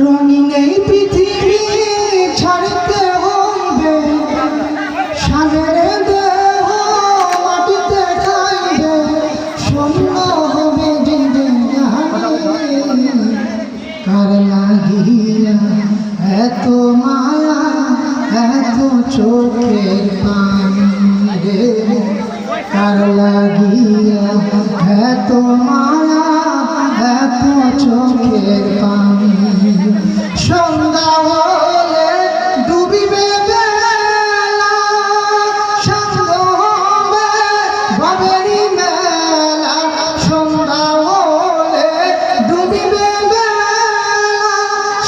রঙিন এই পৃথিবী ছাড়তে হইবে, সাদের দেহ মাটিতে খাইবে, শূন্য হবে জিন্দেগানি। কার লাগিয়া এত মায়া, এত চোখের পানি রে, কার লাগিয়া এত মায়া, এত চোখের পানি। সন্ধ্যা হলে ডুবিবে বেলা, সাঙ্গ হবে ভবেরই মেলা। সন্ধ্যা হলে ডুবিবে বেলা,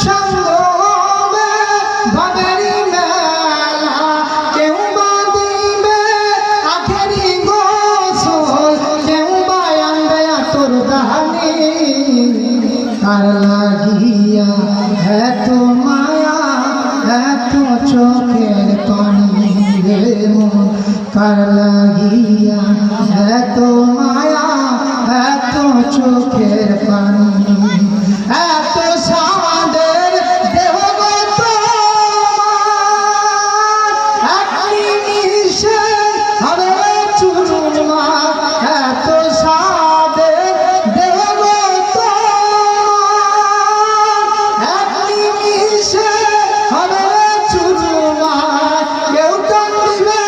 সাঙ্গ হবে ভবেরই মেলা। কেউ বা দিবে আখেরি গোসল, কেউ বা আনবে আতর দানি। কার লাগিয়া এত মায়া, এত চোখের পানি রে মন, কার লাগিয়া এত মায়া, এত চোখের পানি। এত সাদের দেহ গো তোমার, এক নিমিষে হবে চুরমার। এত সাদের দেহ গো তোমার, এক নিমিষে হবে চুরমার। কেউ কান্দিবে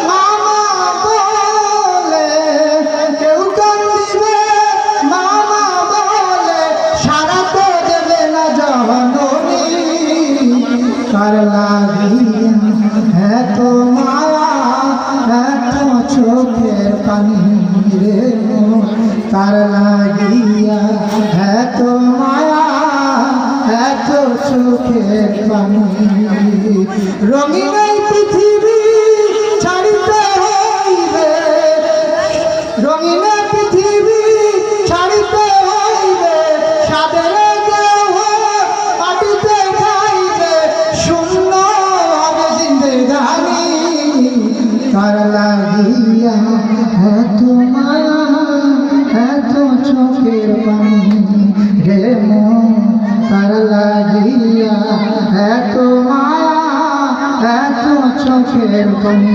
মামা বলে, কেউ কান্দিবে মামা বলে, সারা তো দেবে না জননী। কার লাগিয়া এত মায়া, এত চোখের পানি রে মন, কার লাগিয়া এত মায়া, এত চোখের পানি। রঙিন এই পৃথিবী ছাড়িতে হইবে, রঙিন এই পৃথিবী ছাড়িতে হইবে, সাদের দেহ মাটিতে খাইবে, শূন্য হবে জিন্দেগানি। কার লাগিয়া এত মায়া, এত চোখের পানি রে মন, কার লাগিয়া এত মায়া, এত চোখের পানি।